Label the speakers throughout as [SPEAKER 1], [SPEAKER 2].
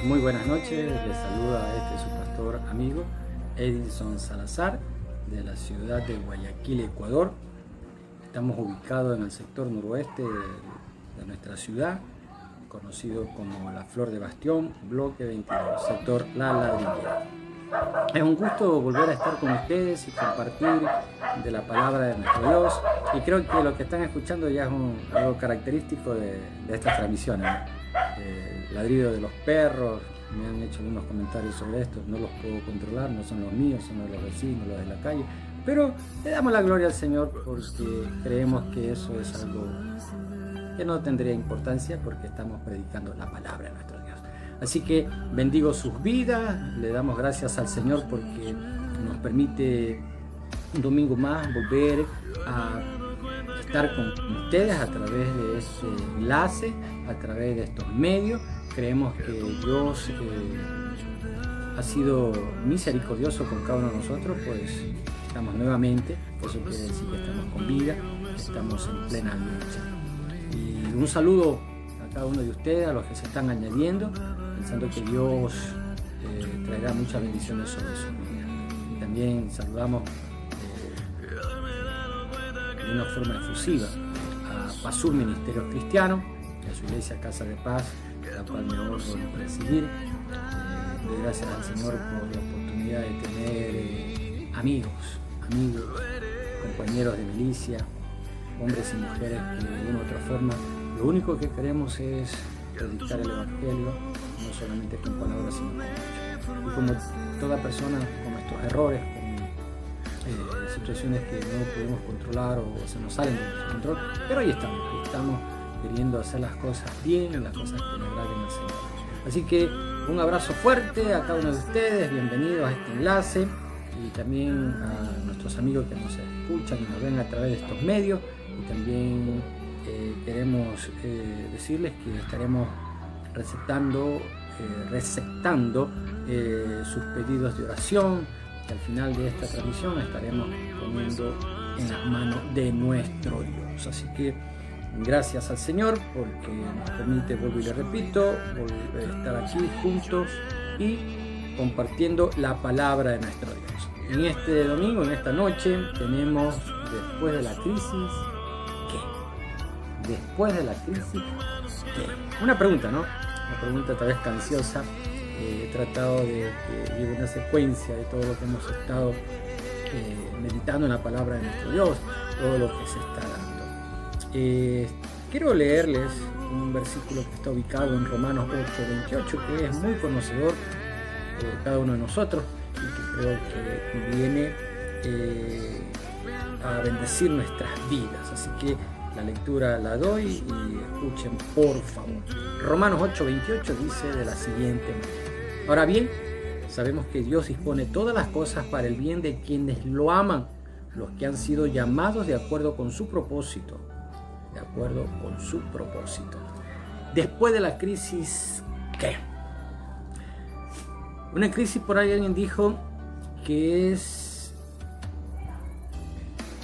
[SPEAKER 1] Muy buenas noches, les saluda su pastor amigo Edison Salazar de la ciudad de Guayaquil, Ecuador. Estamos ubicados en el sector noroeste de nuestra ciudad, conocido como La Flor de Bastión, bloque 22, sector La Ladrillera. Es un gusto volver a estar con ustedes y compartir de la palabra de nuestro Dios, y creo que lo que están escuchando ya es algo característico de estas transmisiones, ¿no? El ladrido de los perros, me han hecho algunos comentarios sobre esto, no los puedo controlar, no son los míos, son los de los vecinos, los de la calle, pero le damos la gloria al Señor porque creemos que eso es algo que no tendría importancia porque estamos predicando la palabra de nuestro Dios. Así que bendigo sus vidas, le damos gracias al Señor porque nos permite un domingo más volver a estar con ustedes a través de este enlace, a través de estos medios. Creemos que Dios ha sido misericordioso con cada uno de nosotros, pues estamos nuevamente, eso quiere decir que estamos con vida, estamos en plena lucha. Y un saludo a cada uno de ustedes, a los que se están añadiendo, pensando que Dios traerá muchas bendiciones sobre su vida. Y también saludamos de una forma efusiva a Pasur Ministerios Cristianos, a su iglesia Casa de Paz, la cual me honro de presidir. Doy gracias al Señor por la oportunidad de tener amigos, compañeros de milicia, hombres y mujeres que de una u otra forma lo único que queremos es predicar el Evangelio, no solamente con palabras sino con hechos. Y como toda persona con nuestros errores, con situaciones que no podemos controlar o se nos salen de nuestro control, pero ahí estamos queriendo hacer las cosas bien, las cosas que le agraden al Señor. Así que un abrazo fuerte a cada uno de ustedes, bienvenidos a este enlace, y también a nuestros amigos que nos escuchan y nos ven a través de estos medios. Y también queremos decirles que estaremos receptando sus pedidos de oración, que al final de esta transmisión estaremos poniendo en las manos de nuestro Dios. Así que gracias al Señor porque nos permite, vuelvo y le repito, estar aquí juntos y compartiendo la palabra de nuestro Dios. En este domingo, en esta noche, tenemos después de la crisis, ¿qué? Después de la crisis, ¿qué? Una pregunta, ¿no? Una pregunta tal vez canciosa. He tratado de llevar una secuencia de todo lo que hemos estado meditando en la palabra de nuestro Dios, todo lo que se está dando. Quiero leerles un versículo que está ubicado en Romanos 8:28, que es muy conocedor por cada uno de nosotros y que creo que viene a bendecir nuestras vidas. Así que la lectura la doy y escuchen por favor. Romanos 8:28 dice de la siguiente manera: ahora bien, sabemos que Dios dispone todas las cosas para el bien de quienes lo aman, los que han sido llamados de acuerdo con su propósito. De acuerdo con su propósito. Después de la crisis, ¿qué? Una crisis, por ahí alguien dijo que es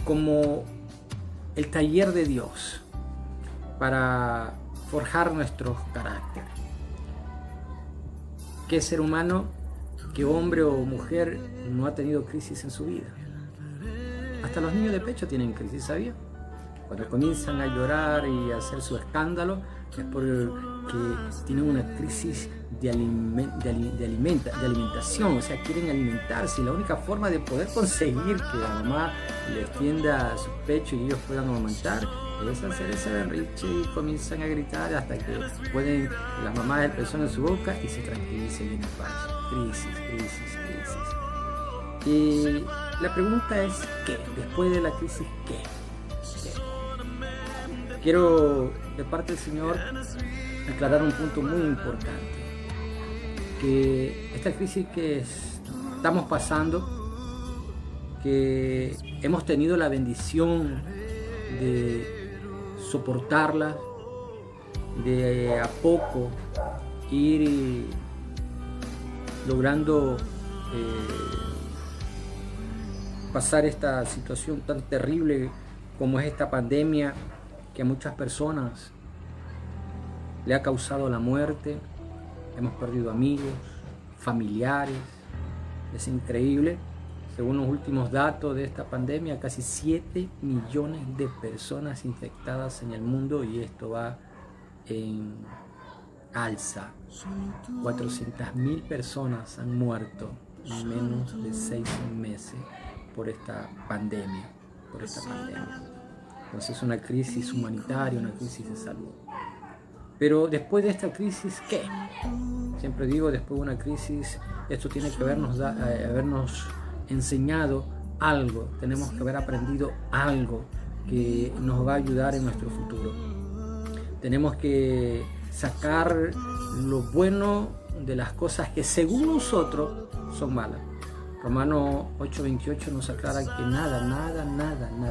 [SPEAKER 1] como el taller de Dios para forjar nuestro carácter. ¿Qué ser humano, qué hombre o mujer no ha tenido crisis en su vida? Hasta los niños de pecho tienen crisis, ¿sabía? Cuando comienzan a llorar y a hacer su escándalo es porque tienen una crisis de alimentación, o sea, quieren alimentarse, y la única forma de poder conseguir que la mamá les tienda su pecho y ellos puedan amamantar es hacer ese berrinche y comienzan a gritar hasta que pueden las mamás el pezón en su boca y se tranquilicen en paz. Crisis. Y la pregunta es ¿qué? Después de la crisis, ¿qué? Quiero, de parte del Señor, aclarar un punto muy importante, que esta crisis que estamos pasando, que hemos tenido la bendición de soportarla, de a poco ir logrando pasar esta situación tan terrible como es esta pandemia, que a muchas personas le ha causado la muerte, hemos perdido amigos, familiares. Es increíble. Según los últimos datos de esta pandemia, casi 7 millones de personas infectadas en el mundo, y esto va en alza. 400.000 personas han muerto en menos de 6 meses por esta pandemia. Entonces es una crisis humanitaria, una crisis de salud. Pero después de esta crisis, ¿qué? Siempre digo, después de una crisis, esto tiene que habernos enseñado algo, tenemos que haber aprendido algo que nos va a ayudar en nuestro futuro. Tenemos que sacar lo bueno de las cosas que según nosotros son malas. Romanos 8:28 nos aclara que nada,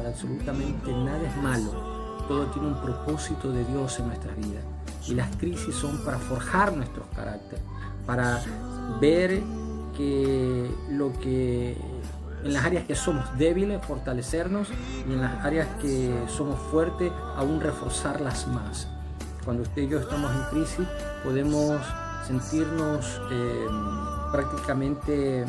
[SPEAKER 1] absolutamente nada es malo. Todo tiene un propósito de Dios en nuestras vidas. Y las crisis son para forjar nuestros caracteres, para ver que en las áreas que somos débiles, fortalecernos, y en las áreas que somos fuertes, aún reforzarlas más. Cuando usted y yo estamos en crisis, podemos sentirnos prácticamente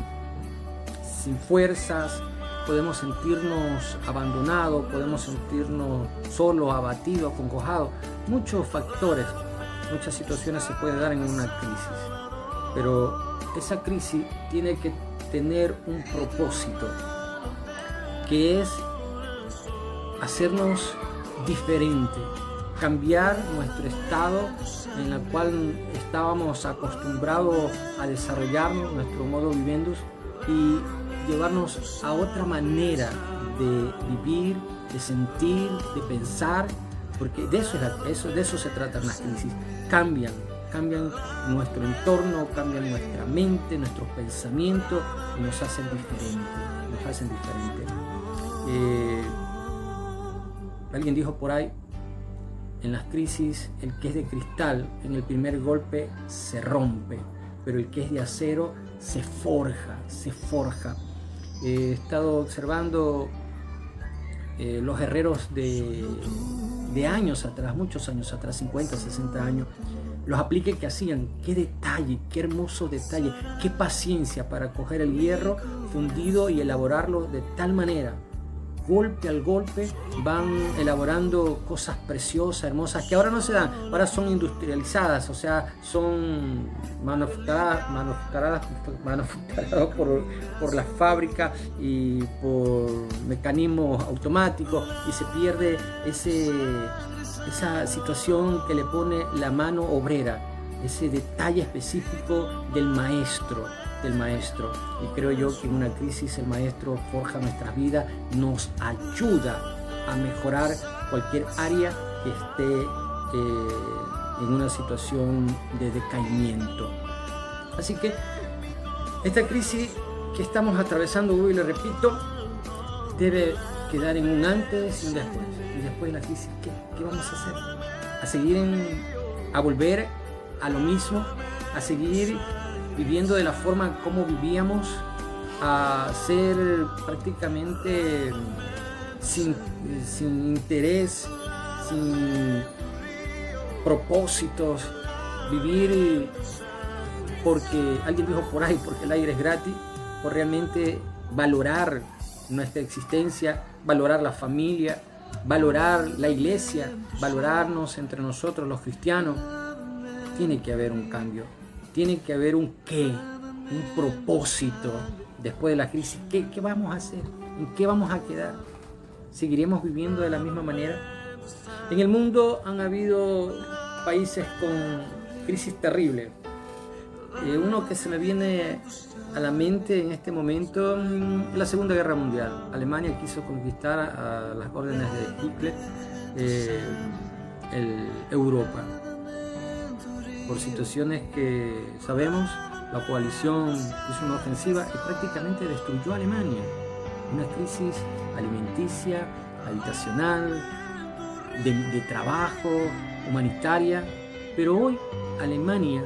[SPEAKER 1] sin fuerzas, podemos sentirnos abandonados, podemos sentirnos solos, abatidos, acongojados. Muchos factores, muchas situaciones se pueden dar en una crisis, pero esa crisis tiene que tener un propósito, que es hacernos diferentes, cambiar nuestro estado en el cual estábamos acostumbrados a desarrollarnos, nuestro modo viviendo, y llevarnos a otra manera de vivir, de sentir, de pensar, porque de eso se tratan las crisis. Cambian nuestro entorno, cambian nuestra mente, nuestros pensamientos, y nos hacen diferentes. Alguien dijo por ahí, en las crisis, el que es de cristal en el primer golpe se rompe, pero el que es de acero se forja. He estado observando los herreros de años atrás, muchos años atrás, 50, 60 años, los apliques que hacían. Qué detalle, qué hermoso detalle, qué paciencia para coger el hierro fundido y elaborarlo de tal manera. Golpe al golpe van elaborando cosas preciosas, hermosas, que ahora no se dan, ahora son industrializadas, o sea, son manufacturadas por la fábrica y por mecanismos automáticos, y se pierde esa situación que le pone la mano obrera, ese detalle específico del maestro. Y creo yo que en una crisis el maestro forja nuestras vidas, nos ayuda a mejorar cualquier área que esté en una situación de decaimiento. Así que esta crisis que estamos atravesando hoy, le repito, debe quedar en un antes y un después. Y después de la crisis, ¿qué vamos a hacer? A volver a lo mismo, a seguir viviendo de la forma como vivíamos, a ser prácticamente sin interés, sin propósitos, vivir porque alguien dijo por ahí, porque el aire es gratis, por realmente valorar nuestra existencia, valorar la familia, valorar la iglesia, valorarnos entre nosotros los cristianos. Tiene que haber un cambio. Tiene que haber un propósito después de la crisis. ¿Qué vamos a hacer? ¿En qué vamos a quedar? ¿Seguiremos viviendo de la misma manera? En el mundo han habido países con crisis terribles. Uno que se me viene a la mente en este momento es la Segunda Guerra Mundial. Alemania quiso conquistar a las órdenes de Hitler Europa. Por situaciones que sabemos, la coalición hizo una ofensiva y prácticamente destruyó a Alemania. Una crisis alimenticia, habitacional, de trabajo, humanitaria. Pero hoy Alemania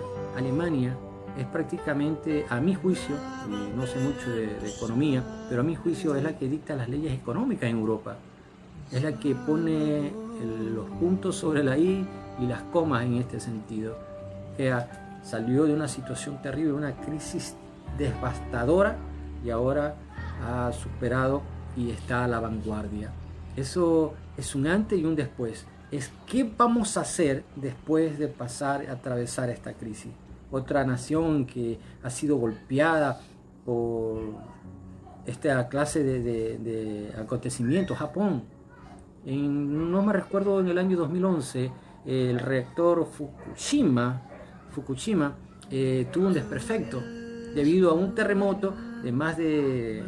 [SPEAKER 1] es prácticamente, a mi juicio, y no sé mucho de economía, pero a mi juicio es la que dicta las leyes económicas en Europa. Es la que pone los puntos sobre la I y las comas en este sentido. O sea, salió de una situación terrible, una crisis devastadora, y ahora ha superado y está a la vanguardia. Eso es un antes y un después. Es qué vamos a hacer después de atravesar esta crisis. Otra nación que ha sido golpeada por esta clase de acontecimientos, Japón. No me recuerdo, en el año 2011, el reactor Fukushima tuvo un desperfecto debido a un terremoto de más de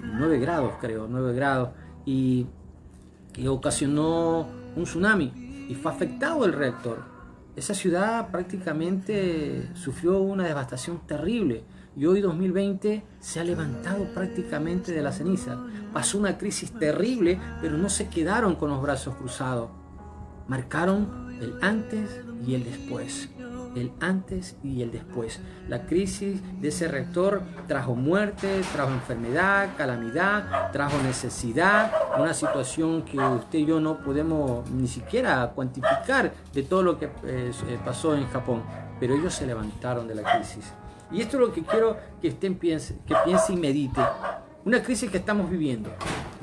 [SPEAKER 1] 9 grados, creo, 9 grados, y ocasionó un tsunami y fue afectado el reactor. Esa ciudad prácticamente sufrió una devastación terrible, y hoy 2020 se ha levantado prácticamente de la ceniza. Pasó una crisis terrible, pero no se quedaron con los brazos cruzados. Marcaron el antes y el después. El antes y el después. La crisis de ese reactor trajo muerte, trajo enfermedad, calamidad, trajo necesidad, una situación que usted y yo no podemos ni siquiera cuantificar de todo lo que pasó en Japón, pero ellos se levantaron de la crisis. Y esto es lo que quiero que usted piense y medite. Una crisis que estamos viviendo,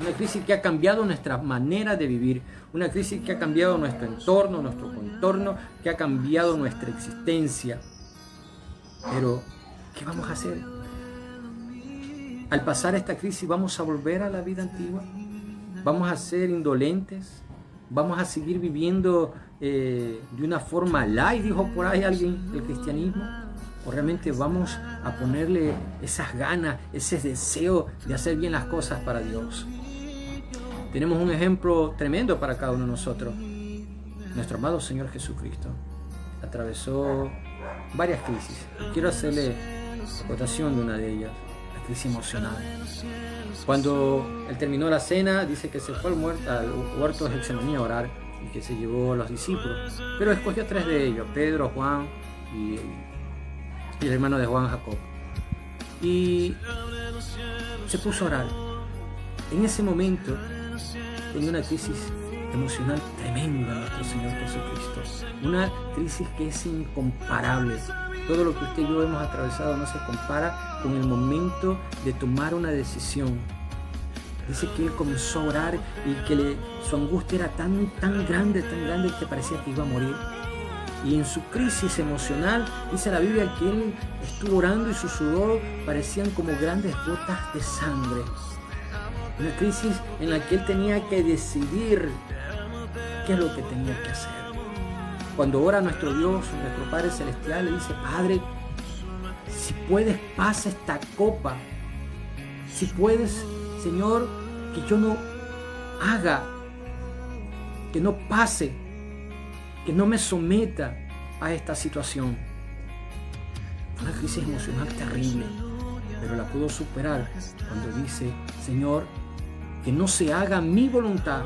[SPEAKER 1] una crisis que ha cambiado nuestra manera de vivir, una crisis que ha cambiado nuestro entorno, nuestro contorno, que ha cambiado nuestra existencia. Pero, ¿qué vamos a hacer? Al pasar esta crisis, ¿vamos a volver a la vida antigua? ¿Vamos a ser indolentes? ¿Vamos a seguir viviendo de una forma light, dijo por ahí alguien, el cristianismo? ¿O realmente vamos a ponerle esas ganas, ese deseo de hacer bien las cosas para Dios? Tenemos un ejemplo tremendo para cada uno de nosotros. Nuestro amado Señor Jesucristo atravesó varias crisis. Quiero hacerle acotación de una de ellas, la crisis emocional. Cuando Él terminó la cena, dice que se fue al huerto de Getsemaní a orar y que se llevó a los discípulos, pero escogió 3 de ellos, Pedro, Juan y el hermano de Juan, Jacob, y se puso a orar. En ese momento tenía una crisis emocional tremenda nuestro Señor Jesucristo, una crisis que es incomparable. Todo lo que usted y yo hemos atravesado no se compara con el momento de tomar una decisión. Dice que Él comenzó a orar y que su angustia era tan grande que parecía que iba a morir. Y en su crisis emocional, dice la Biblia que Él estuvo orando y su sudor parecían como grandes gotas de sangre. Una crisis en la que Él tenía que decidir qué es lo que tenía que hacer. Cuando ora a nuestro Dios, nuestro Padre Celestial, le dice: Padre, si puedes, pasa esta copa. Si puedes, Señor, que yo no haga, que no pase, que no me someta a esta situación. Una crisis emocional terrible, pero la pudo superar cuando dice: Señor, que no se haga mi voluntad,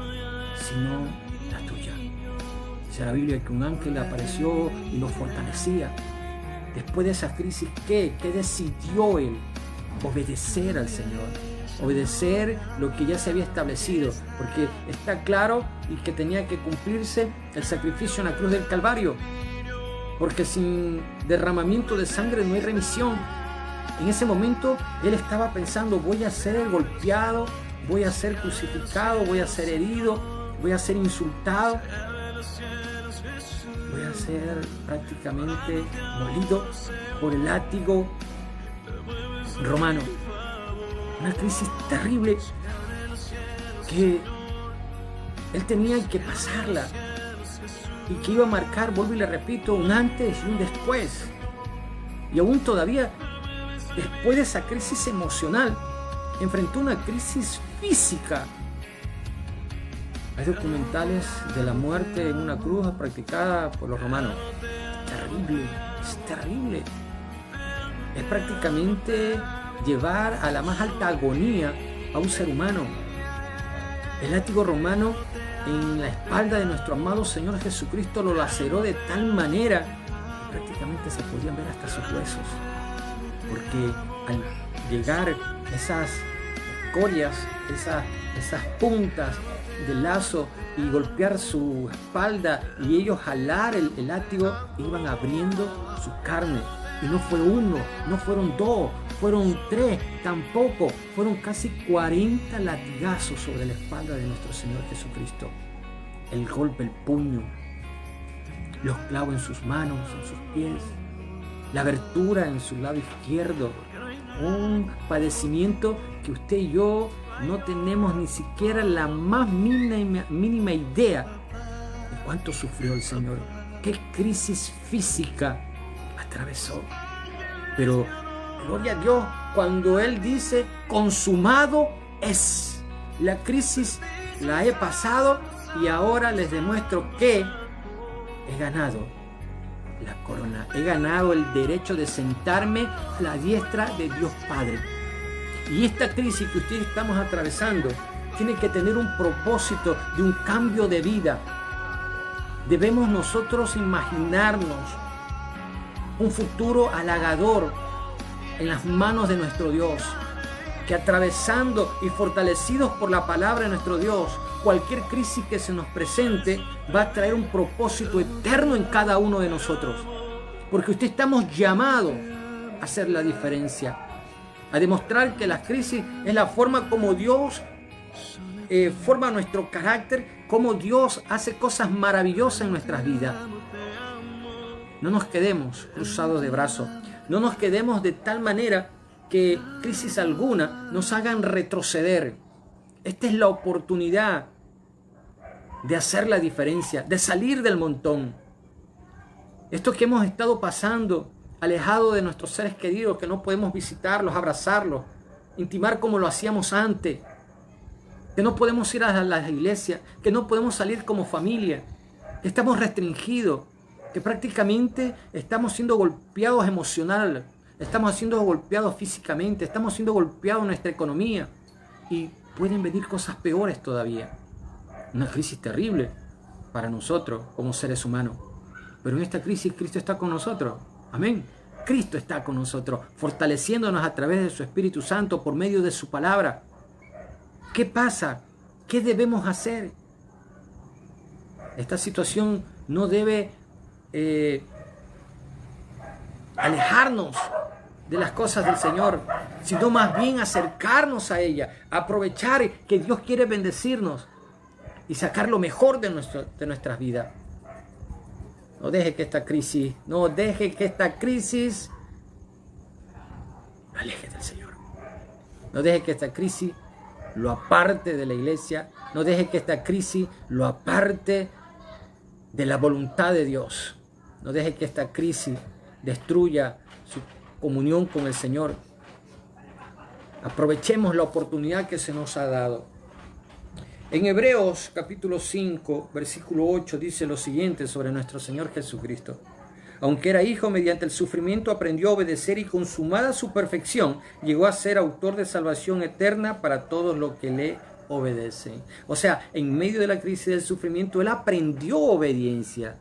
[SPEAKER 1] sino la tuya. Dice la Biblia que un ángel apareció y lo fortalecía. Después de esa crisis, ¿qué decidió él? Obedecer al Señor. Obedecer lo que ya se había establecido, porque está claro y que tenía que cumplirse el sacrificio en la cruz del Calvario, porque sin derramamiento de sangre no hay remisión. En ese momento él estaba pensando: voy a ser golpeado, voy a ser crucificado, voy a ser herido, voy a ser insultado, voy a ser prácticamente molido por el látigo romano. Una crisis terrible que él tenía que pasarla y que iba a marcar, vuelvo y le repito, un antes y un después. Y aún todavía, después de esa crisis emocional, enfrentó una crisis física. Hay documentales de la muerte en una cruz practicada por los romanos. Terrible, es terrible. Es prácticamente llevar a la más alta agonía a un ser humano. El látigo romano en la espalda de nuestro amado Señor Jesucristo lo laceró de tal manera que prácticamente se podían ver hasta sus huesos, porque al llegar esas escorias, esas puntas del lazo y golpear su espalda y ellos jalar el látigo, iban abriendo su carne. Y no fue uno, no fueron dos, fueron tres, tampoco. Fueron casi 40 latigazos sobre la espalda de nuestro Señor Jesucristo. El golpe, el puño, los clavos en sus manos, en sus pies, la abertura en su lado izquierdo. Un padecimiento que usted y yo no tenemos ni siquiera la más mínima idea de cuánto sufrió el Señor. Qué crisis física atravesó. Pero gloria a Dios cuando Él dice consumado es. La crisis la he pasado y ahora les demuestro que he ganado la corona. He ganado el derecho de sentarme a la diestra de Dios Padre. Y esta crisis que ustedes estamos atravesando tiene que tener un propósito de un cambio de vida. Debemos nosotros imaginarnos un futuro halagador en las manos de nuestro Dios, que atravesando y fortalecidos por la palabra de nuestro Dios, cualquier crisis que se nos presente va a traer un propósito eterno en cada uno de nosotros, porque usted estamos llamados a hacer la diferencia, a demostrar que la crisis es la forma como Dios forma nuestro carácter, como Dios hace cosas maravillosas en nuestras vidas. No nos quedemos cruzados de brazos, no nos quedemos de tal manera que crisis alguna nos hagan retroceder. Esta es la oportunidad de hacer la diferencia, de salir del montón. Esto que hemos estado pasando, alejado de nuestros seres queridos, que no podemos visitarlos, abrazarlos, intimar como lo hacíamos antes, que no podemos ir a las iglesias, que no podemos salir como familia, que estamos restringidos, que prácticamente estamos siendo golpeados emocional, estamos siendo golpeados físicamente, estamos siendo golpeados en nuestra economía y pueden venir cosas peores todavía. Una crisis terrible para nosotros como seres humanos. Pero en esta crisis Cristo está con nosotros. Amén. Cristo está con nosotros, fortaleciéndonos a través de su Espíritu Santo por medio de su palabra. ¿Qué pasa? ¿Qué debemos hacer? Esta situación no debe alejarnos de las cosas del Señor, sino más bien acercarnos a ella, aprovechar que Dios quiere bendecirnos y sacar lo mejor de nuestras vidas. No deje que esta crisis lo aleje del Señor. No deje que esta crisis lo aparte de la iglesia. No deje que esta crisis lo aparte de la voluntad de Dios. No deje que esta crisis destruya su comunión con el Señor. Aprovechemos la oportunidad que se nos ha dado. En Hebreos capítulo 5, versículo 8 dice lo siguiente sobre nuestro Señor Jesucristo. Aunque era hijo, mediante el sufrimiento aprendió a obedecer y consumada su perfección, llegó a ser autor de salvación eterna para todos los que le obedecen. O sea, en medio de la crisis del sufrimiento, él aprendió obediencia.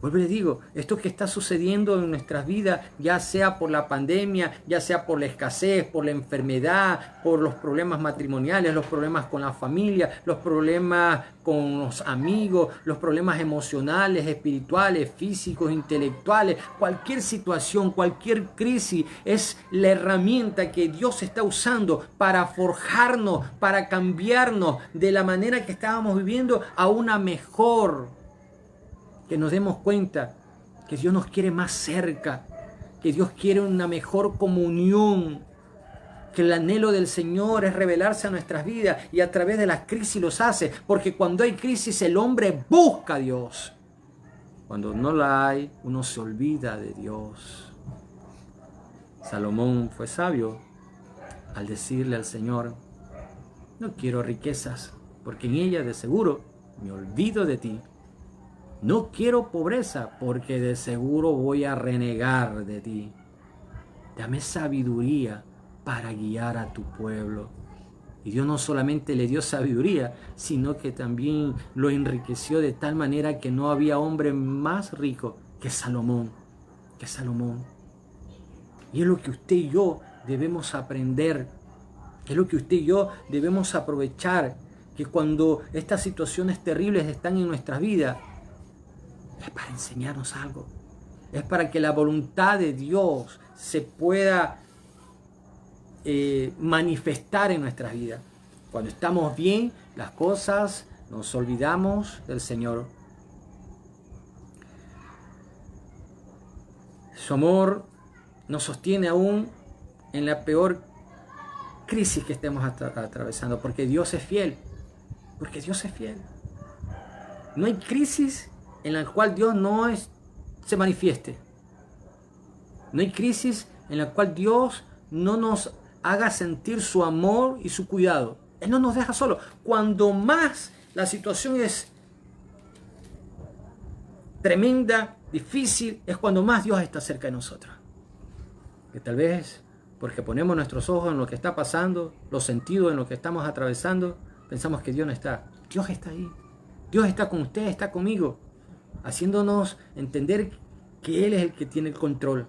[SPEAKER 1] Vuelvo y le digo, esto que está sucediendo en nuestras vidas, ya sea por la pandemia, ya sea por la escasez, por la enfermedad, por los problemas matrimoniales, los problemas con la familia, los problemas con los amigos, los problemas emocionales, espirituales, físicos, intelectuales, cualquier situación, cualquier crisis es la herramienta que Dios está usando para forjarnos, para cambiarnos de la manera que estábamos viviendo a una mejor. Que nos demos cuenta que Dios nos quiere más cerca, que Dios quiere una mejor comunión, que el anhelo del Señor es revelarse a nuestras vidas y a través de las crisis los hace, porque cuando hay crisis el hombre busca a Dios. Cuando no la hay, uno se olvida de Dios. Salomón fue sabio al decirle al Señor, no quiero riquezas, porque en ellas de seguro me olvido de ti. No quiero pobreza, porque de seguro voy a renegar de ti. Dame sabiduría para guiar a tu pueblo. Y Dios no solamente le dio sabiduría, sino que también lo enriqueció de tal manera que no había hombre más rico que Salomón. Y es lo que usted y yo debemos aprender. Es lo que usted y yo debemos aprovechar. que cuando estas situaciones terribles están en nuestras vidas, es para enseñarnos algo. Es para que la voluntad de Dios se pueda manifestar en nuestras vidas. Cuando estamos bien, las cosas, nos olvidamos del Señor. Su amor nos sostiene aún en la peor crisis que estemos atravesando, porque Dios es fiel. Porque Dios es fiel. No hay crisis en la cual Dios no se manifieste. No hay crisis en la cual Dios no nos haga sentir su amor y su cuidado. Él no nos deja solos. Cuando más la situación es tremenda, difícil, es cuando más Dios está cerca de nosotros. Que tal vez porque ponemos nuestros ojos en lo que está pasando, los sentidos en lo que estamos atravesando, pensamos que Dios no está. Dios está ahí. Dios está con usted, está conmigo, haciéndonos entender que Él es el que tiene el control,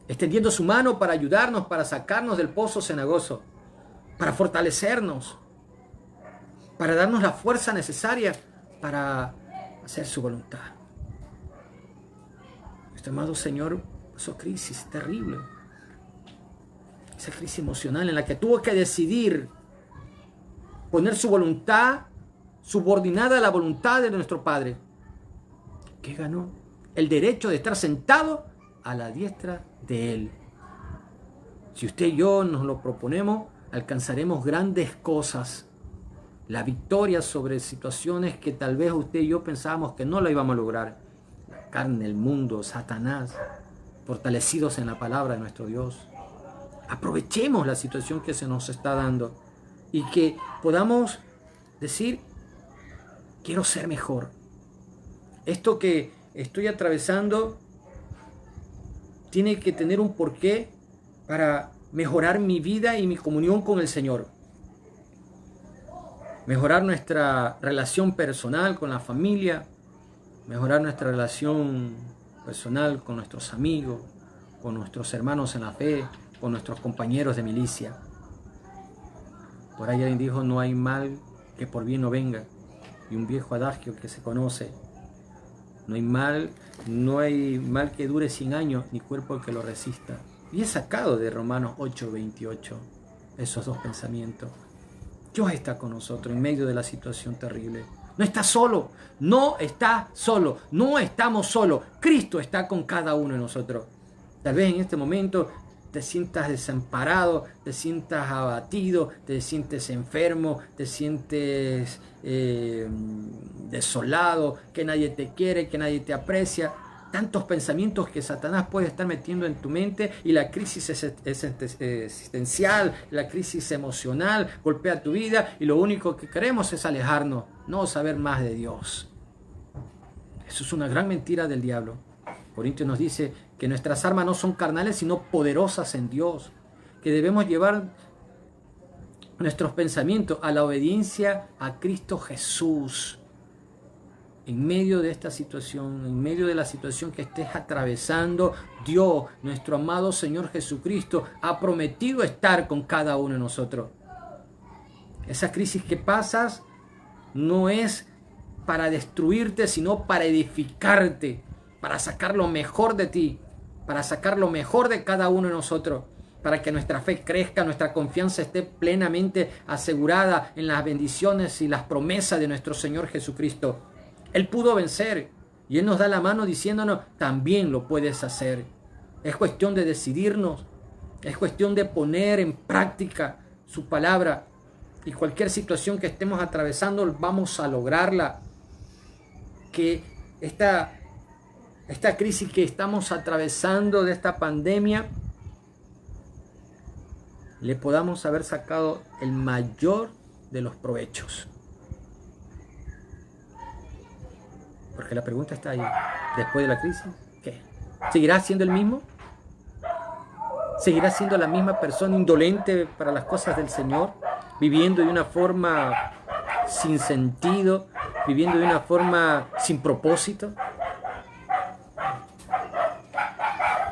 [SPEAKER 1] extendiendo su mano para ayudarnos, para sacarnos del pozo cenagoso, para fortalecernos, para darnos la fuerza necesaria para hacer su voluntad. Nuestro amado Señor pasó crisis terrible, esa crisis emocional en la que tuvo que decidir poner su voluntad subordinada a la voluntad de nuestro Padre. ¿Qué ganó? El derecho de estar sentado a la diestra de Él. Si usted y yo nos lo proponemos, alcanzaremos grandes cosas. La victoria sobre situaciones que tal vez usted y yo pensábamos que no la íbamos a lograr. La carne, el mundo, Satanás, fortalecidos en la palabra de nuestro Dios. Aprovechemos la situación que se nos está dando y que podamos decir: quiero ser mejor. Esto que estoy atravesando tiene que tener un porqué para mejorar mi vida y mi comunión con el Señor. Mejorar nuestra relación personal con la familia, mejorar nuestra relación personal con nuestros amigos, con nuestros hermanos en la fe, con nuestros compañeros de milicia. Por ahí alguien dijo: no hay mal que por bien no venga. Y un viejo adagio que se conoce: no hay mal que dure 100 años, ni cuerpo que lo resista. Y he sacado de Romanos 8:28 esos dos pensamientos. Dios está con nosotros en medio de la situación terrible. No está solo, no está solo, no estamos solos. Cristo está con cada uno de nosotros. Tal vez en este momento te sientas desamparado, te sientas abatido, te sientes enfermo, te sientes desolado, que nadie te quiere, que nadie te aprecia. Tantos pensamientos que Satanás puede estar metiendo en tu mente, y la crisis existencial, la crisis emocional golpea tu vida, y lo único que queremos es alejarnos, no saber más de Dios. Eso es una gran mentira del diablo. Corintios nos dice que nuestras armas no son carnales, sino poderosas en Dios, que debemos llevar nuestros pensamientos a la obediencia a Cristo Jesús. En medio de esta situación, en medio de la situación que estés atravesando, Dios, nuestro amado Señor Jesucristo, ha prometido estar con cada uno de nosotros. Esa crisis que pasas no es para destruirte, sino para edificarte, para sacar lo mejor de ti, para sacar lo mejor de cada uno de nosotros, para que nuestra fe crezca, nuestra confianza esté plenamente asegurada en las bendiciones y las promesas de nuestro Señor Jesucristo. Él pudo vencer y Él nos da la mano diciéndonos: también lo puedes hacer. Es cuestión de decidirnos, es cuestión de poner en práctica su palabra, y cualquier situación que estemos atravesando vamos a lograrla. Que esta crisis que estamos atravesando, de esta pandemia, le podamos haber sacado el mayor de los provechos. Porque la pregunta está ahí: después de la crisis, ¿qué? ¿Seguirás siendo el mismo? ¿Seguirás siendo la misma persona indolente para las cosas del Señor? ¿Viviendo de una forma sin sentido? ¿Viviendo de una forma sin propósito?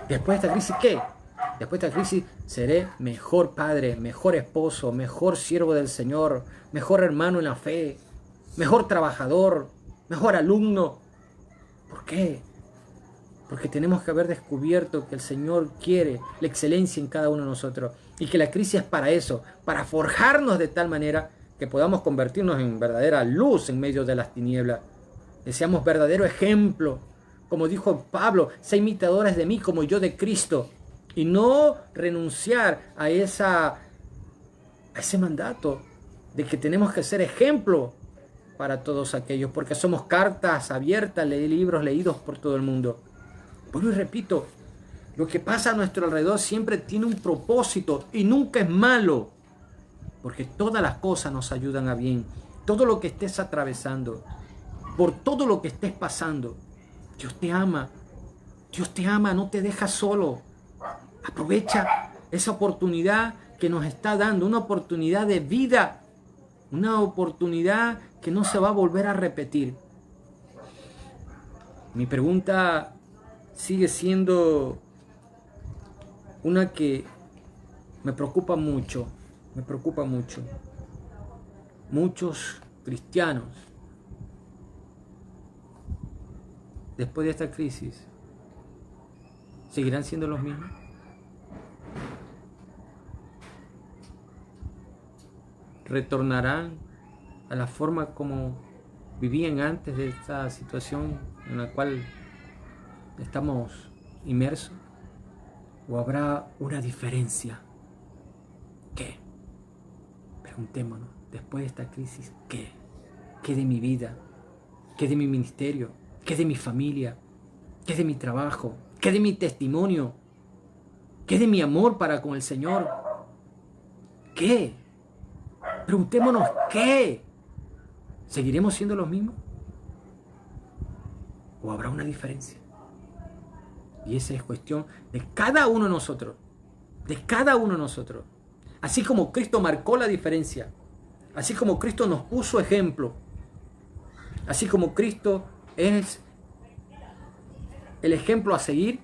[SPEAKER 1] Después de esta crisis, ¿qué? Después de esta crisis seré mejor padre, mejor esposo, mejor siervo del Señor, mejor hermano en la fe, mejor trabajador, mejor alumno. ¿Por qué? Porque tenemos que haber descubierto que el Señor quiere la excelencia en cada uno de nosotros y que la crisis es para eso, para forjarnos de tal manera que podamos convertirnos en verdadera luz en medio de las tinieblas. Que seamos verdadero ejemplo, como dijo Pablo, sé imitadores de mí como yo de Cristo, y no renunciar a ese mandato de que tenemos que ser ejemplo para todos aquellos, porque somos cartas abiertas, libros leídos por todo el mundo. Bueno, y repito, lo que pasa a nuestro alrededor siempre tiene un propósito y nunca es malo, porque todas las cosas nos ayudan a bien. Todo lo que estés atravesando, por todo lo que estés pasando, Dios te ama, no te deja solo. Aprovecha esa oportunidad que nos está dando, una oportunidad de vida, una oportunidad que no se va a volver a repetir. Mi pregunta sigue siendo una que me preocupa mucho. Muchos cristianos, después de esta crisis, ¿seguirán siendo los mismos? ¿Retornarán a la forma como vivían antes de esta situación en la cual estamos inmersos? ¿O habrá una diferencia? ¿Qué? Preguntémonos, después de esta crisis, ¿qué? ¿Qué de mi vida? ¿Qué de mi ministerio? ¿Qué de mi familia? ¿Qué de mi trabajo? ¿Qué de mi testimonio? ¿Qué de mi amor para con el Señor? ¿Qué? Preguntémonos, ¿qué? ¿Seguiremos siendo los mismos? ¿O habrá una diferencia? Y esa es cuestión de cada uno de nosotros. De cada uno de nosotros. Así como Cristo marcó la diferencia. Así como Cristo nos puso ejemplo. Así como Cristo es el ejemplo a seguir,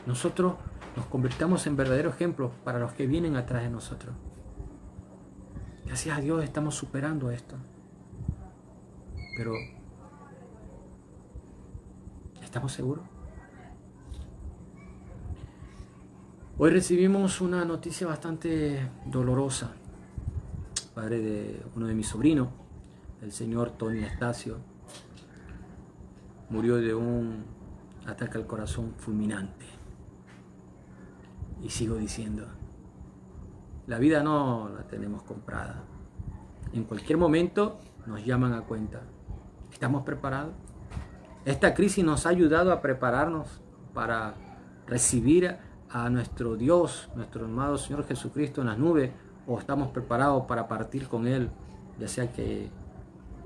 [SPEAKER 1] nosotros nos convirtamos en verdaderos ejemplos para los que vienen atrás de nosotros. Gracias a Dios estamos superando esto. Pero, ¿estamos seguros? Hoy recibimos una noticia bastante dolorosa. Padre de uno de mis sobrinos, el señor Tony Estacio, murió de un ataque al corazón fulminante. Y sigo diciendo, la vida no la tenemos comprada. En cualquier momento nos llaman a cuenta. ¿Estamos preparados? Esta crisis nos ha ayudado a prepararnos para recibir a nuestro Dios, nuestro amado Señor Jesucristo en las nubes, o estamos preparados para partir con Él, ya sea que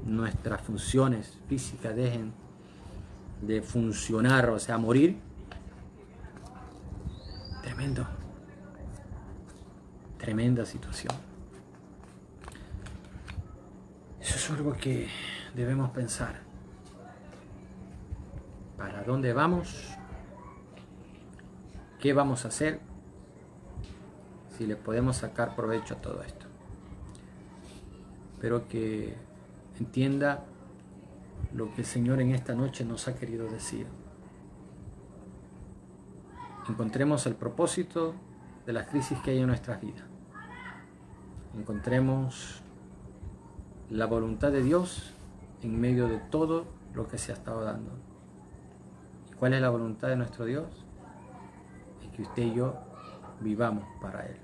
[SPEAKER 1] nuestras funciones físicas dejen de funcionar, o sea, morir. Tremenda situación. Eso es algo que debemos pensar. ¿Para dónde vamos? ¿Qué vamos a hacer? Si le podemos sacar provecho a todo esto. Espero que entienda lo que el Señor en esta noche nos ha querido decir. Encontremos el propósito de las crisis que hay en nuestras vidas. Encontremos la voluntad de Dios en medio de todo lo que se ha estado dando. ¿Y cuál es la voluntad de nuestro Dios? Es que usted y yo vivamos para Él.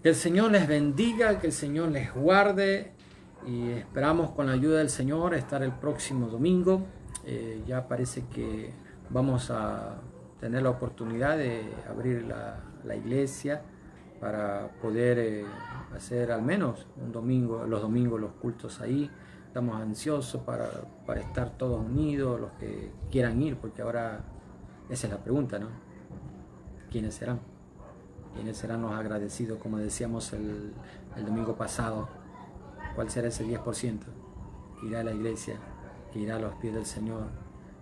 [SPEAKER 1] Que el Señor les bendiga, que el Señor les guarde, y esperamos con la ayuda del Señor estar el próximo domingo. Ya parece que vamos a tener la oportunidad de abrir la iglesia para poder hacer al menos un domingo, los domingos los cultos ahí. Estamos ansiosos para estar todos unidos, los que quieran ir, porque ahora esa es la pregunta, ¿no? ¿Quiénes serán? ¿Quiénes serán los agradecidos? Como decíamos el domingo pasado, ¿cuál será ese 10%? Que irá a la iglesia, que irá a los pies del Señor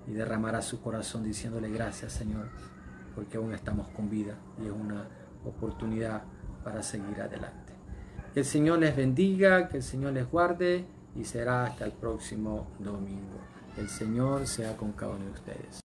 [SPEAKER 1] y derramará su corazón diciéndole gracias, Señor. porque aún estamos con vida y es una oportunidad para seguir adelante. Que el Señor les bendiga, que el Señor les guarde y será hasta el próximo domingo. Que el Señor sea con cada uno de ustedes.